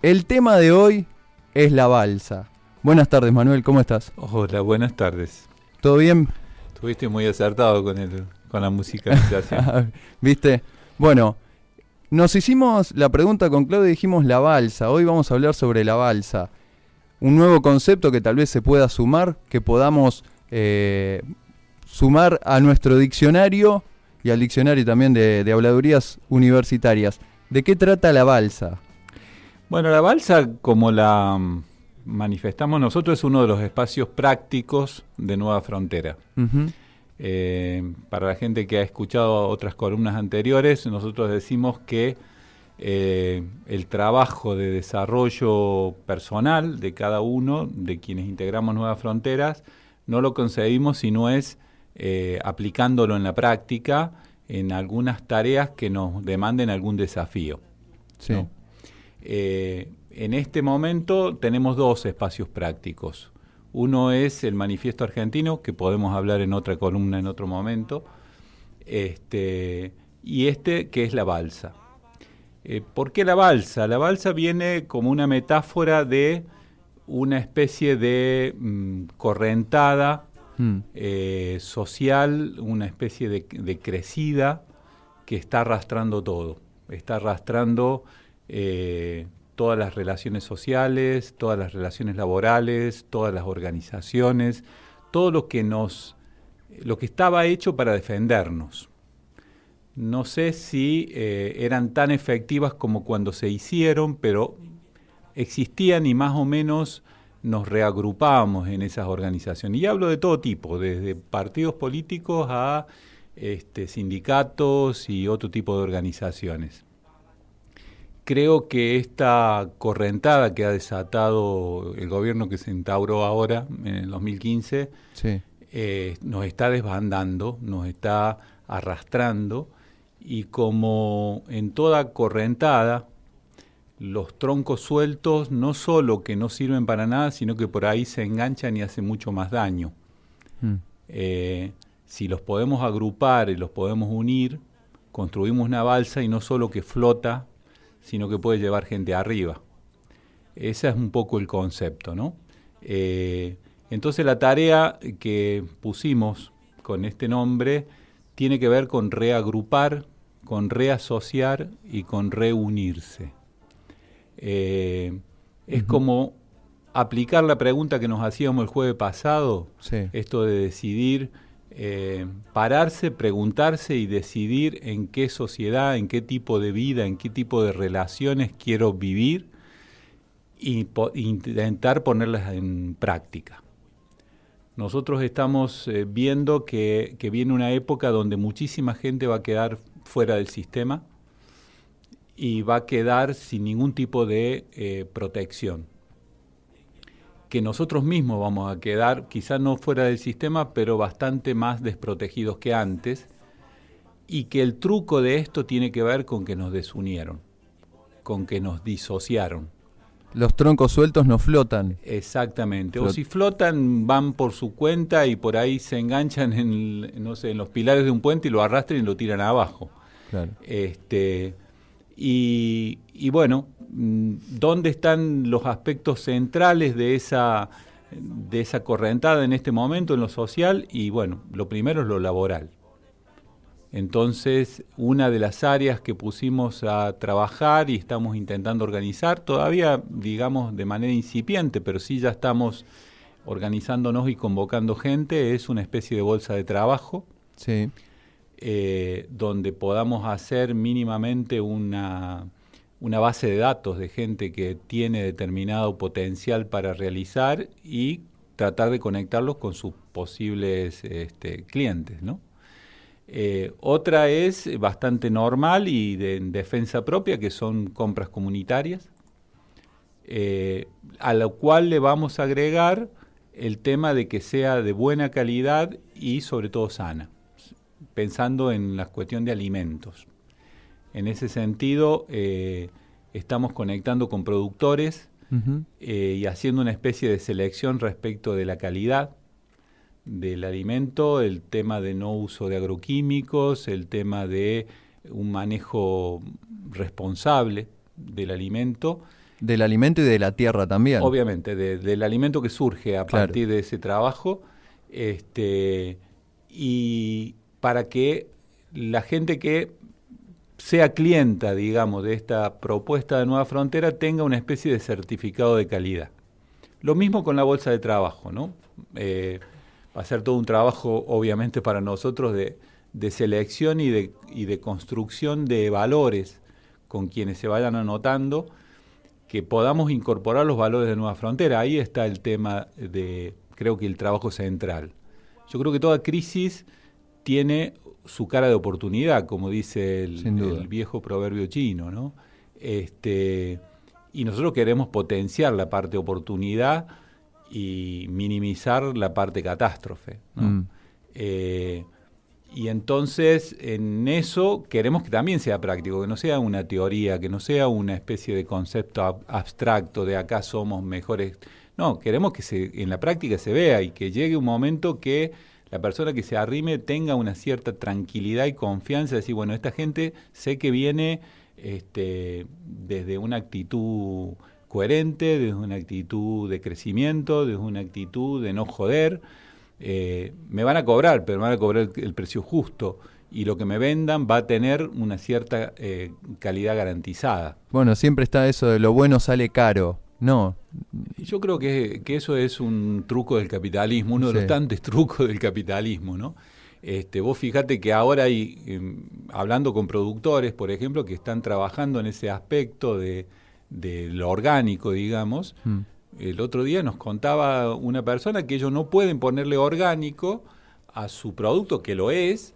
El tema de hoy es la balsa. Buenas tardes, Manuel, ¿cómo estás? Hola, buenas tardes. ¿Todo bien? Estuviste muy acertado con la musicalización. ¿Viste? Bueno, nos hicimos la pregunta con Claudia y dijimos la balsa. Hoy vamos a hablar sobre la balsa. Un nuevo concepto que tal vez se pueda sumar, que podamos sumar a nuestro diccionario y al diccionario también de habladurías universitarias. ¿De qué trata la balsa? Bueno, la balsa, como la manifestamos nosotros, es uno de los espacios prácticos de Nueva Frontera. Uh-huh. Para la gente que ha escuchado otras columnas anteriores, nosotros decimos que el trabajo de desarrollo personal de cada uno, de quienes integramos Nuevas Fronteras, no lo concebimos si no es aplicándolo en la práctica en algunas tareas que nos demanden algún desafío. Sí. ¿No? En este momento tenemos dos espacios prácticos. Uno es el Manifiesto Argentino, que podemos hablar en otra columna en otro momento, y que es la balsa. ¿Por qué la balsa? La balsa viene como una metáfora de una especie de correntada social, una especie de crecida que está arrastrando todo. Está arrastrando todas las relaciones sociales, todas las relaciones laborales, todas las organizaciones, todo lo que estaba hecho para defendernos. No sé si eran tan efectivas como cuando se hicieron, pero existían y más o menos nos reagrupábamos en esas organizaciones. Y hablo de todo tipo, desde partidos políticos a sindicatos y otro tipo de organizaciones. Creo que esta correntada que ha desatado el gobierno que se instauró ahora, en el 2015, Sí. Nos está desbandando, nos está arrastrando, y como en toda correntada, los troncos sueltos no solo que no sirven para nada, sino que por ahí se enganchan y hacen mucho más daño. Si los podemos agrupar y los podemos unir, construimos una balsa y no solo que flota, sino que puede llevar gente arriba. Ese es un poco el concepto, ¿no? Entonces la tarea que pusimos con este nombre tiene que ver con reagrupar, con reasociar y con reunirse. Es como aplicar la pregunta que nos hacíamos el jueves pasado, Sí. esto de decidir, pararse, preguntarse y decidir en qué sociedad, en qué tipo de vida, en qué tipo de relaciones quiero vivir y intentar ponerlas en práctica. Nosotros estamos viendo que viene una época donde muchísima gente va a quedar fuera del sistema y va a quedar sin ningún tipo de protección. Que nosotros mismos vamos a quedar, quizás no fuera del sistema, pero bastante más desprotegidos que antes, y que el truco de esto tiene que ver con que nos desunieron, con que nos disociaron. Los troncos sueltos no flotan. Exactamente. O si flotan, van por su cuenta y por ahí se enganchan en los pilares de un puente y lo arrastran y lo tiran abajo. Claro. Y bueno, ¿dónde están los aspectos centrales de esa correntada en este momento en lo social? Y bueno, lo primero es lo laboral. Entonces, una de las áreas que pusimos a trabajar y estamos intentando organizar, todavía digamos de manera incipiente, pero sí ya estamos organizándonos y convocando gente, es una especie de bolsa de trabajo. Sí. Donde podamos hacer mínimamente una base de datos de gente que tiene determinado potencial para realizar y tratar de conectarlos con sus posibles clientes, ¿no? Otra es bastante normal y en defensa propia, que son compras comunitarias, a lo cual le vamos a agregar el tema de que sea de buena calidad y sobre todo sana, pensando en la cuestión de alimentos. En ese sentido, estamos conectando con productores y haciendo una especie de selección respecto de la calidad del alimento, el tema de no uso de agroquímicos, el tema de un manejo responsable del alimento, Del alimento y de la tierra también. Obviamente, del alimento que surge a Claro. partir de ese trabajo, y para que la gente que sea clienta, digamos, de esta propuesta de Nueva Frontera tenga una especie de certificado de calidad. Lo mismo con la bolsa de trabajo, ¿no? Va a ser todo un trabajo, obviamente, para nosotros de selección y de construcción de valores con quienes se vayan anotando, que podamos incorporar los valores de Nueva Frontera. Ahí está el tema creo que el trabajo central. Yo creo que toda crisis tiene su cara de oportunidad, como dice el viejo proverbio chino, ¿no? Y nosotros queremos potenciar la parte oportunidad y minimizar la parte catástrofe, ¿no? Y entonces en eso queremos que también sea práctico, que no sea una teoría, que no sea una especie de concepto abstracto de acá somos mejores. No, queremos que en la práctica se vea y que llegue un momento que la persona que se arrime tenga una cierta tranquilidad y confianza, de decir, bueno, esta gente sé que viene desde una actitud coherente, desde una actitud de crecimiento, desde una actitud de no joder. Me van a cobrar, pero me van a cobrar el precio justo, y lo que me vendan va a tener una cierta calidad garantizada. Bueno, siempre está eso de lo bueno sale caro. No. Yo creo que eso es un truco del capitalismo, uno de los tantos trucos del capitalismo, ¿no? Vos fíjate que ahora hay, hablando con productores, por ejemplo, que están trabajando en ese aspecto de lo orgánico, digamos. El otro día nos contaba una persona que ellos no pueden ponerle orgánico a su producto, que lo es,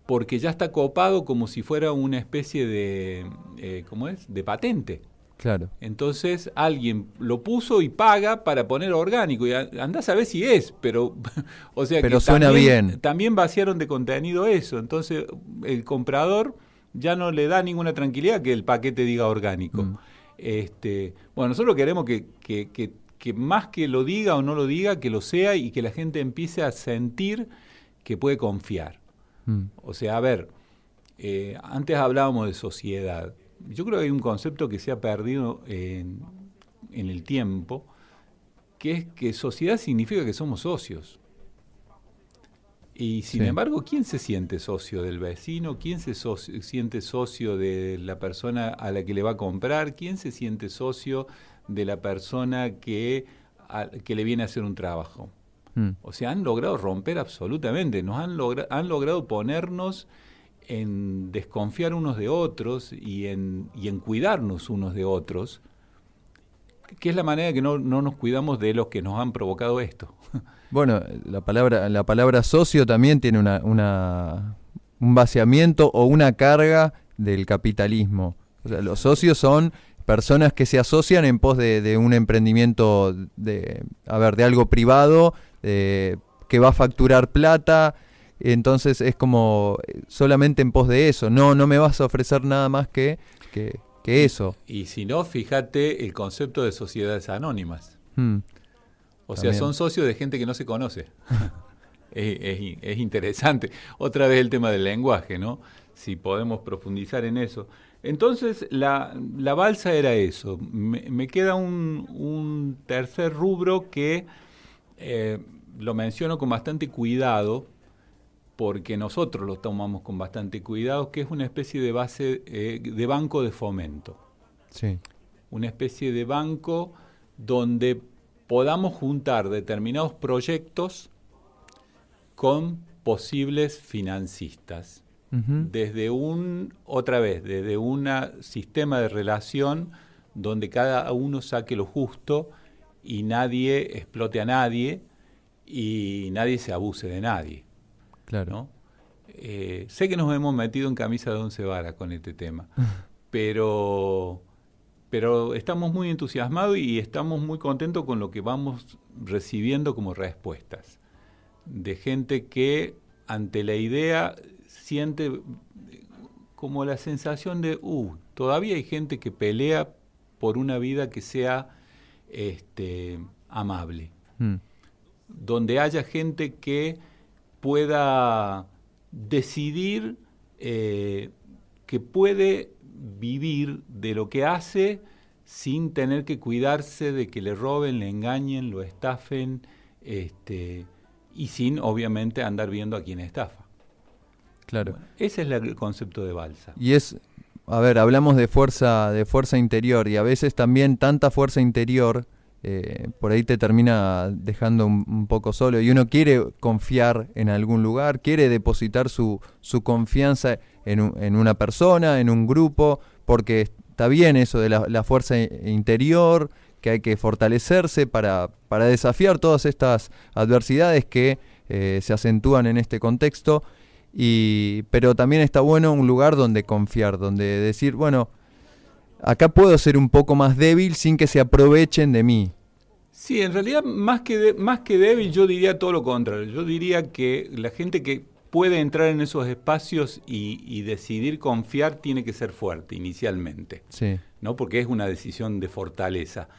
porque ya está copado como si fuera una especie de, ¿cómo es?, de patente. Claro. Entonces alguien lo puso y paga para poner orgánico, y andás a ver si es, pero o sea, pero que suena bien. También vaciaron de contenido eso. Entonces el comprador ya no le da ninguna tranquilidad que el paquete diga orgánico. Bueno, nosotros queremos que más que lo diga o no lo diga, que lo sea, y que la gente empiece a sentir que puede confiar. O sea, a ver, antes hablábamos de sociedad. Yo creo que hay un concepto que se ha perdido en el tiempo, que es que sociedad significa que somos socios. Y sin embargo, ¿quién se siente socio del vecino? ¿Quién se siente socio de la persona a la que le va a comprar? ¿Quién se siente socio de la persona que le viene a hacer un trabajo? O sea, han logrado romper absolutamente, han logrado ponernos en desconfiar unos de otros y en cuidarnos unos de otros, que es la manera que no nos cuidamos de los que nos han provocado esto. Bueno, la palabra socio también tiene un vaciamiento o una carga del capitalismo. O sea, los socios son personas que se asocian en pos de un emprendimiento de algo privado, que va a facturar plata. Entonces es como solamente en pos de eso. No me vas a ofrecer nada más que eso. Y si no, fíjate el concepto de sociedades anónimas. O sea, También son socios de gente que no se conoce. Es interesante. Otra vez el tema del lenguaje, ¿no? Si podemos profundizar en eso. Entonces, la balsa era eso. Me queda un tercer rubro que lo menciono con bastante cuidado, porque nosotros lo tomamos con bastante cuidado, que es una especie de base de banco de fomento. Sí. Una especie de banco donde podamos juntar determinados proyectos con posibles financistas. Desde un sistema de relación donde cada uno saque lo justo y nadie explote a nadie y nadie se abuse de nadie. Claro. ¿No? Sé que nos hemos metido en camisa de 11 varas con este tema, pero estamos muy entusiasmados y estamos muy contentos con lo que vamos recibiendo como respuestas de gente que ante la idea siente como la sensación de todavía hay gente que pelea por una vida que sea amable, donde haya gente que pueda decidir que puede vivir de lo que hace sin tener que cuidarse de que le roben, le engañen, lo estafen, y sin, obviamente, andar viendo a quién estafa. Claro. Bueno, ese es el concepto de balsa. Y a ver, hablamos de fuerza interior, y a veces también tanta fuerza interior por ahí te termina dejando un poco solo, y uno quiere confiar en algún lugar, quiere depositar su confianza en una persona, en un grupo, porque está bien eso de la fuerza interior, que hay que fortalecerse para desafiar todas estas adversidades que se acentúan en este contexto, pero también está bueno un lugar donde confiar, donde decir, bueno, acá puedo ser un poco más débil sin que se aprovechen de mí. Sí, en realidad más que débil yo diría todo lo contrario. Yo diría que la gente que puede entrar en esos espacios y decidir confiar tiene que ser fuerte inicialmente, Sí. ¿no? Porque es una decisión de fortaleza.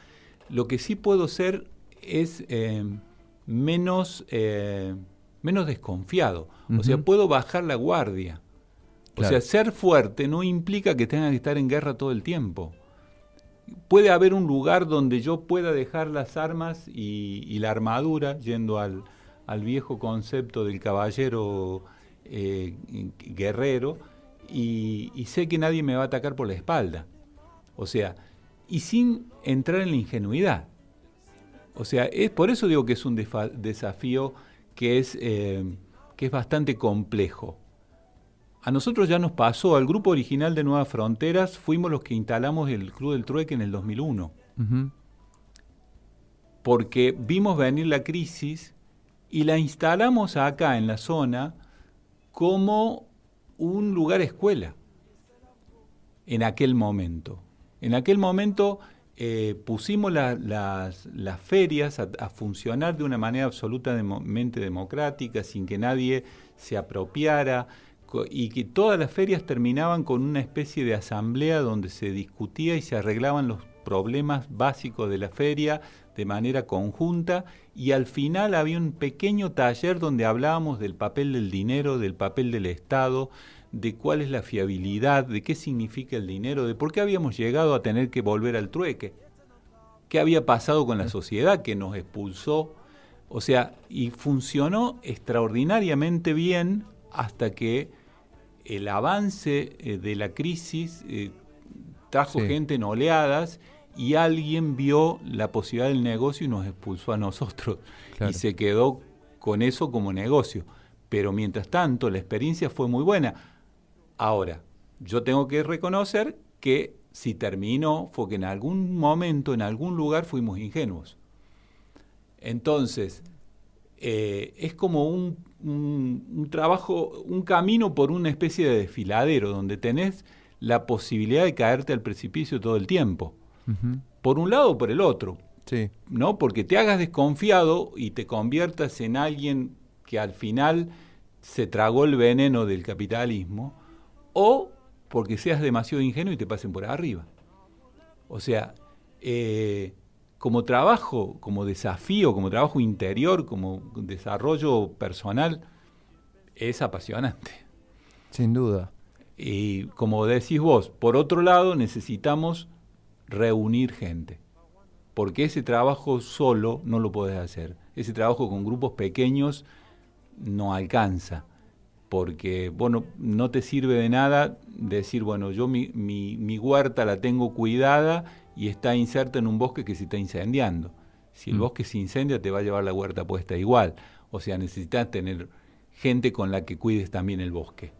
Lo que sí puedo ser es menos desconfiado. O sea, puedo bajar la guardia. Claro. O sea, ser fuerte no implica que tenga que estar en guerra todo el tiempo. Puede haber un lugar donde yo pueda dejar las armas y la armadura, yendo al viejo concepto del caballero guerrero, y sé que nadie me va a atacar por la espalda. O sea, y sin entrar en la ingenuidad. O sea, por eso digo que es un desafío que es bastante complejo. A nosotros ya nos pasó, al grupo original de Nuevas Fronteras, fuimos los que instalamos el Club del Trueque en el 2001. Uh-huh. Porque vimos venir la crisis y la instalamos acá en la zona como un lugar escuela. En aquel momento. En aquel momento pusimos las ferias a funcionar de una manera absolutamente democrática, sin que nadie se apropiara, y que todas las ferias terminaban con una especie de asamblea donde se discutía y se arreglaban los problemas básicos de la feria de manera conjunta, y al final había un pequeño taller donde hablábamos del papel del dinero, del papel del Estado, de cuál es la fiabilidad, de qué significa el dinero, de por qué habíamos llegado a tener que volver al trueque, qué había pasado con la sociedad que nos expulsó. O sea, y funcionó extraordinariamente bien hasta que el avance de la crisis trajo gente en oleadas, y alguien vio la posibilidad del negocio y nos expulsó a nosotros. Claro. Y se quedó con eso como negocio. Pero mientras tanto, la experiencia fue muy buena. Ahora, yo tengo que reconocer que si terminó fue que en algún momento, en algún lugar, fuimos ingenuos. Entonces, es como un trabajo, un camino por una especie de desfiladero, donde tenés la posibilidad de caerte al precipicio todo el tiempo. Uh-huh. Por un lado o por el otro. Sí. ¿No? Porque te hagas desconfiado y te conviertas en alguien que al final se tragó el veneno del capitalismo, o porque seas demasiado ingenuo y te pasen por arriba. O sea, como trabajo, como desafío, como trabajo interior, como desarrollo personal, es apasionante. Sin duda. Y como decís vos, por otro lado necesitamos reunir gente, porque ese trabajo solo no lo podés hacer. Ese trabajo con grupos pequeños no alcanza, porque bueno, no te sirve de nada decir, bueno, yo mi huerta la tengo cuidada y está inserta en un bosque que se está incendiando. Si el bosque se incendia, te va a llevar la huerta puesta igual. O sea, necesitas tener gente con la que cuides también el bosque.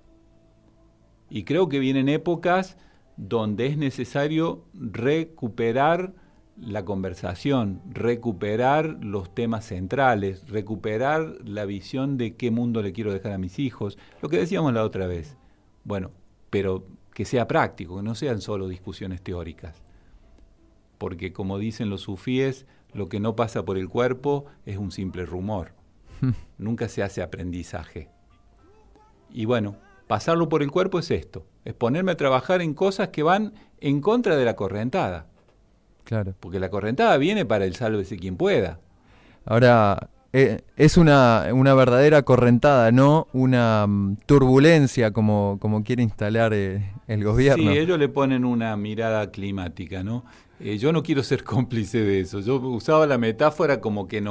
Y creo que vienen épocas donde es necesario recuperar la conversación, recuperar los temas centrales, recuperar la visión de qué mundo le quiero dejar a mis hijos, lo que decíamos la otra vez. Bueno, pero que sea práctico, que no sean solo discusiones teóricas. Porque como dicen los sufíes, lo que no pasa por el cuerpo es un simple rumor. Nunca se hace aprendizaje. Y bueno, pasarlo por el cuerpo es esto, es ponerme a trabajar en cosas que van en contra de la correntada. Claro. Porque la correntada viene para el sálvese quien pueda. Ahora, es una verdadera correntada, no una turbulencia como quiere instalar el gobierno. Sí, ellos le ponen una mirada climática, ¿no? Yo no quiero ser cómplice de eso. Yo usaba la metáfora como que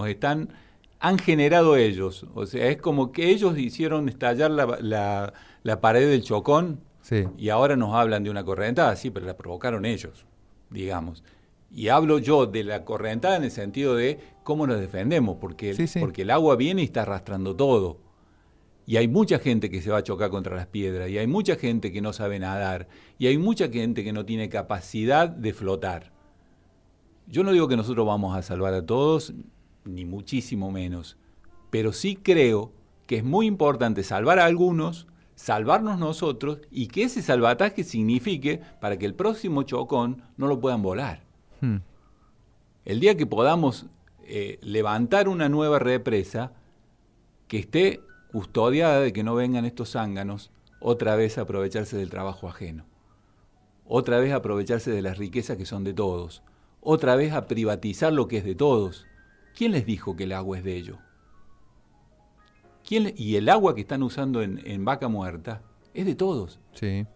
han generado ellos. O sea, es como que ellos hicieron estallar la pared del Chocón, Sí. y ahora nos hablan de una correntada, sí, pero la provocaron ellos, digamos. Y hablo yo de la correntada en el sentido de cómo nos defendemos, porque, Sí, sí. porque el agua viene y está arrastrando todo. Y hay mucha gente que se va a chocar contra las piedras, y hay mucha gente que no sabe nadar, y hay mucha gente que no tiene capacidad de flotar. Yo no digo que nosotros vamos a salvar a todos, ni muchísimo menos, pero sí creo que es muy importante salvar a algunos, salvarnos nosotros, y que ese salvataje signifique para que el próximo Chocón no lo puedan volar. El día que podamos levantar una nueva represa que esté custodiada de que no vengan estos zánganos otra vez a aprovecharse del trabajo ajeno, otra vez a aprovecharse de las riquezas que son de todos, otra vez a privatizar lo que es de todos. ¿Quién les dijo que el agua es de ellos? Y el agua que están usando en Vaca Muerta es de todos. Sí.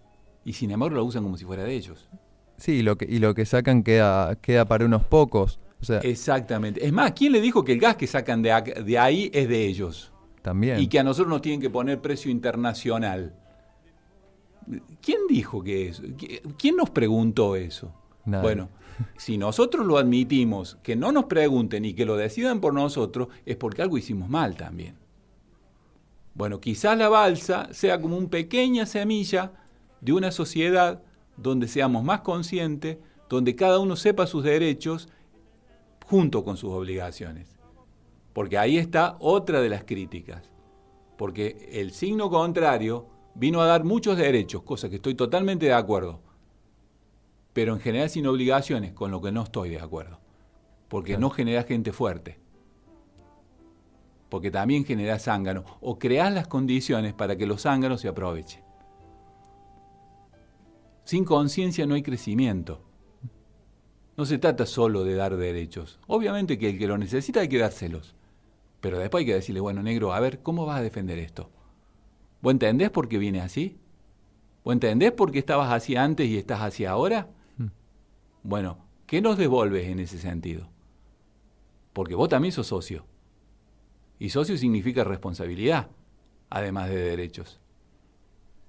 Y sin embargo la usan como si fuera de ellos. Sí, y lo que sacan queda para unos pocos. O sea, Exactamente. Es más, ¿quién le dijo que el gas que sacan de ahí es de ellos? también. Y que a nosotros nos tienen que poner precio internacional. ¿Quién dijo que eso? ¿Quién nos preguntó eso? Nadie. Bueno, si nosotros lo admitimos, que no nos pregunten y que lo decidan por nosotros, es porque algo hicimos mal también. Bueno, quizás la balsa sea como una pequeña semilla de una sociedad donde seamos más conscientes, donde cada uno sepa sus derechos junto con sus obligaciones. Porque ahí está otra de las críticas. Porque el signo contrario vino a dar muchos derechos, cosa que estoy totalmente de acuerdo, pero en general sin obligaciones, con lo que no estoy de acuerdo. Porque Claro. no genera gente fuerte. Porque también genera zánganos, o creás las condiciones para que los zánganos se aprovechen. Sin conciencia no hay crecimiento. No se trata solo de dar derechos. Obviamente que el que lo necesita hay que dárselos. Pero después hay que decirle, bueno, negro, a ver, ¿cómo vas a defender esto? ¿Vos entendés por qué viene así? ¿Vos entendés por qué estabas así antes y estás así ahora? Bueno, ¿qué nos devolves en ese sentido? Porque vos también sos socio. Y socio significa responsabilidad, además de derechos.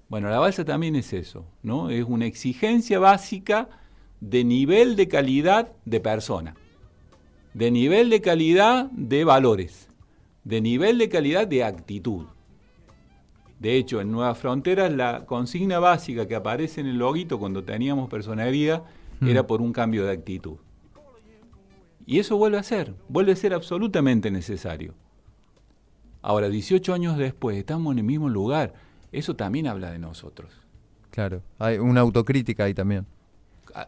Bueno, la balsa también es eso, ¿no? Es una exigencia básica de nivel de calidad de persona, de nivel de calidad de valores, de nivel de calidad de actitud. De hecho, en Nuevas Fronteras la consigna básica que aparece en el loguito cuando teníamos personería era por un cambio de actitud. Y eso vuelve a ser absolutamente necesario. Ahora, 18 años después, estamos en el mismo lugar. Eso también habla de nosotros. Claro. Hay una autocrítica ahí también.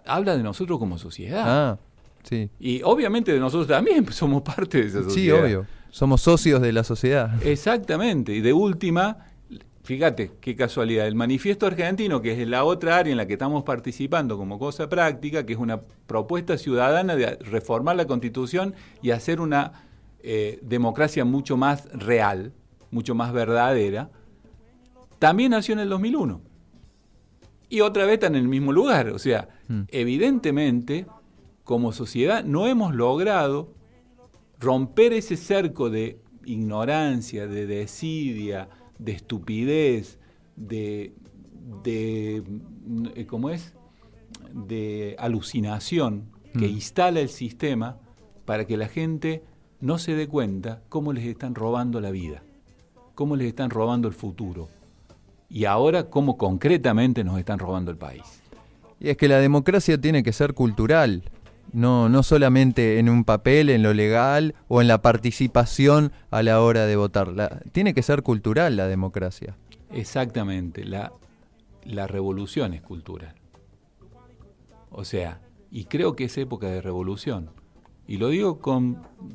Habla de nosotros como sociedad. Ah, sí. Y obviamente de nosotros también somos parte de esa sociedad. Sí, obvio. Somos socios de la sociedad. Exactamente. Y de última, fíjate qué casualidad, el manifiesto argentino, que es la otra área en la que estamos participando como cosa práctica, que es una propuesta ciudadana de reformar la Constitución y hacer una democracia mucho más real, mucho más verdadera, también nació en el 2001. Y otra vez está en el mismo lugar. O sea, evidentemente, como sociedad no hemos logrado romper ese cerco de ignorancia, de desidia, de estupidez, ¿cómo es? De alucinación que instala el sistema para que la gente no se dé cuenta cómo les están robando la vida, cómo les están robando el futuro y ahora cómo concretamente nos están robando el país. Y es que la democracia tiene que ser cultural, no solamente en un papel, en lo legal o en la participación a la hora de votar. Tiene que ser cultural la democracia. Exactamente, la revolución es cultural. O sea, y creo que es época de revolución. Y lo digo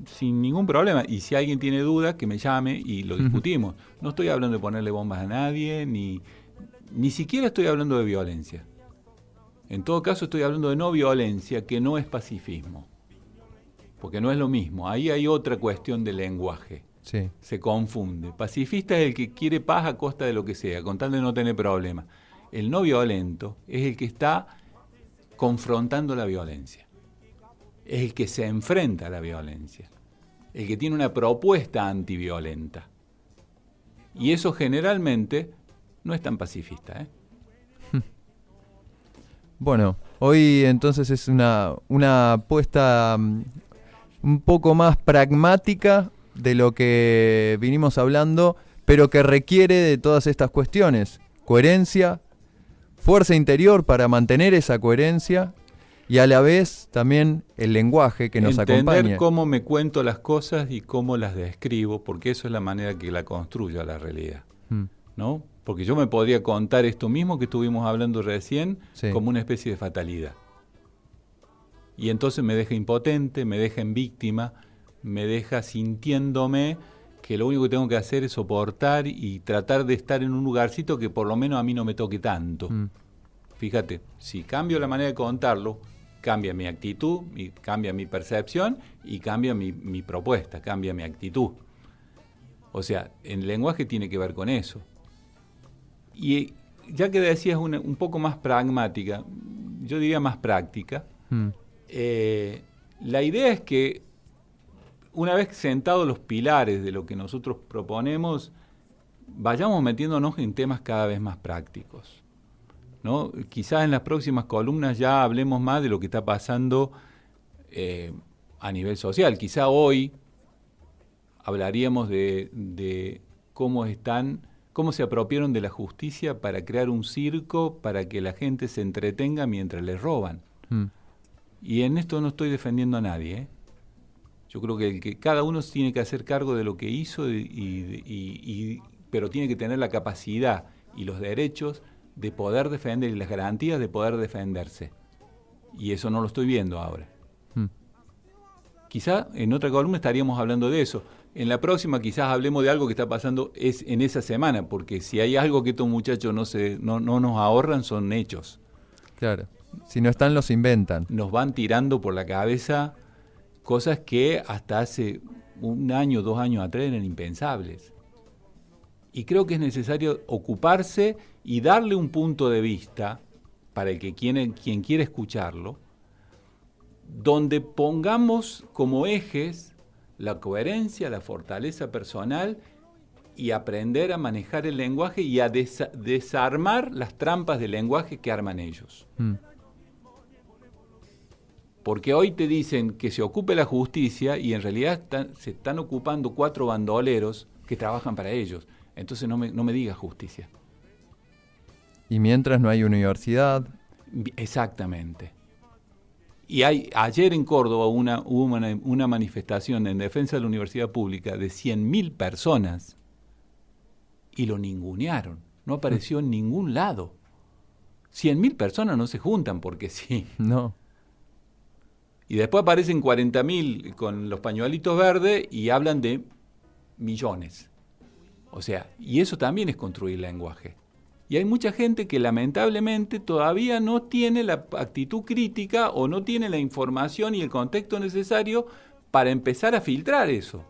sin ningún problema. Y si alguien tiene dudas, que me llame y lo discutimos. No estoy hablando de ponerle bombas a nadie, ni siquiera estoy hablando de violencia. En todo caso estoy hablando de no violencia, que no es pacifismo. Porque no es lo mismo. Ahí hay otra cuestión de lenguaje. Sí. Se confunde. Pacifista es el que quiere paz a costa de lo que sea, con tal de no tener problemas. El no violento es el que está confrontando la violencia. Es el que se enfrenta a la violencia. El que tiene una propuesta antiviolenta. Y eso generalmente no es tan pacifista, ¿eh? Bueno, hoy entonces es una apuesta un poco más pragmática de lo que vinimos hablando, pero que requiere de todas estas cuestiones: coherencia, fuerza interior para mantener esa coherencia y a la vez también el lenguaje que nos acompaña. Entender cómo me cuento las cosas y cómo las describo, porque eso es la manera que la construya la realidad, ¿no? Porque yo me podría contar esto mismo que estuvimos hablando recién, sí, como una especie de fatalidad. Y entonces me deja impotente, me deja en víctima, me deja sintiéndome que lo único que tengo que hacer es soportar y tratar de estar en un lugarcito que por lo menos a mí no me toque tanto. Fíjate, si cambio la manera de contarlo, cambia mi actitud, cambia mi percepción y cambia mi propuesta, cambia mi actitud. O sea, el lenguaje tiene que ver con eso. Y ya que decías un poco más pragmática, yo diría más práctica, la idea es que una vez sentados los pilares de lo que nosotros proponemos, vayamos metiéndonos en temas cada vez más prácticos, ¿no? Quizás en las próximas columnas ya hablemos más de lo que está pasando a nivel social. Quizá hoy hablaríamos de cómo se apropiaron de la justicia para crear un circo para que la gente se entretenga mientras les roban. Y en esto no estoy defendiendo a nadie, ¿eh? Yo creo que cada uno tiene que hacer cargo de lo que hizo, pero tiene que tener la capacidad y los derechos de poder defender y las garantías de poder defenderse. Y eso no lo estoy viendo ahora. Quizá en otra columna estaríamos hablando de eso. En la próxima quizás hablemos de algo que está pasando en esa semana, porque si hay algo que estos muchachos no nos ahorran, son hechos. Claro. Si no están, los inventan. Nos van tirando por la cabeza cosas que hasta hace 1 año, 2 años atrás eran impensables. Y creo que es necesario ocuparse y darle un punto de vista para el que quien quiera escucharlo, donde pongamos como ejes la coherencia, la fortaleza personal y aprender a manejar el lenguaje y a desarmar las trampas del lenguaje que arman ellos. Porque hoy te dicen que se ocupe la justicia y en realidad se están ocupando 4 bandoleros que trabajan para ellos. Entonces no me digas justicia. Y mientras no hay universidad. Exactamente. Y ayer en Córdoba hubo una manifestación en defensa de la universidad pública de 100.000 personas y lo ningunearon. No apareció en ningún lado. 100.000 personas no se juntan porque sí. No. Y después aparecen 40.000 con los pañuelitos verdes y hablan de millones. O sea, y eso también es construir lenguaje. Y hay mucha gente que lamentablemente todavía no tiene la actitud crítica o no tiene la información y el contexto necesario para empezar a filtrar eso.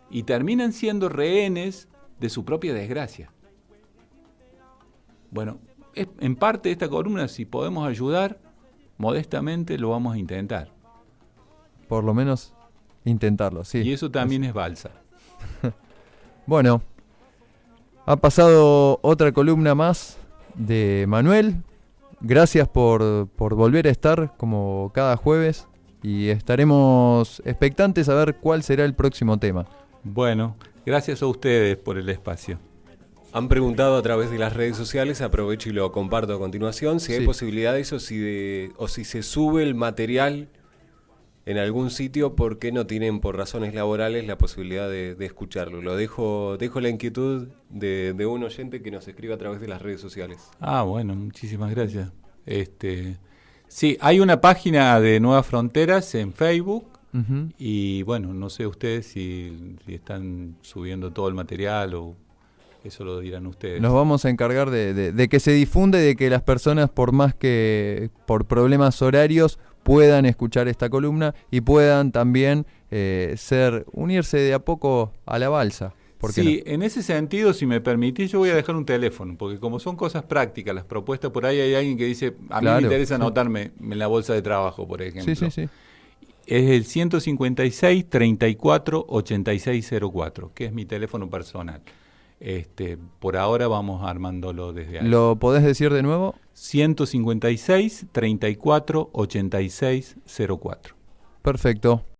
Y terminan siendo rehenes de su propia desgracia. Bueno, en parte de esta columna, si podemos ayudar, modestamente lo vamos a intentar. Por lo menos intentarlo, sí. Y eso también es balsa. Bueno, ha pasado otra columna más de Manuel. Gracias por volver a estar como cada jueves y estaremos expectantes a ver cuál será el próximo tema. Bueno, gracias a ustedes por el espacio. Han preguntado a través de las redes sociales, aprovecho y lo comparto a continuación, si hay posibilidades o si se sube el material en algún sitio porque no tienen por razones laborales la posibilidad de escucharlo. Lo dejo la inquietud de un oyente que nos escribe a través de las redes sociales. Ah, bueno, muchísimas gracias. Sí, hay una página de Nuevas Fronteras en Facebook. Uh-huh. Y bueno, no sé ustedes si están subiendo todo el material o eso lo dirán ustedes. Nos vamos a encargar de que se difunda y de que las personas, por más que por problemas horarios, puedan escuchar esta columna y puedan también unirse de a poco a la balsa. ¿Por qué Sí, no? en ese sentido, si me permitís, yo voy a dejar un teléfono, porque como son cosas prácticas, las propuestas, por ahí hay alguien que dice, a mí me Claro, interesa sí. anotarme en la bolsa de trabajo, por ejemplo. Sí, sí, sí. Es el 156 34 8604, que es mi teléfono personal. Por ahora vamos armándolo desde ahí. ¿Lo podés decir de nuevo? 156 34 8604. Perfecto.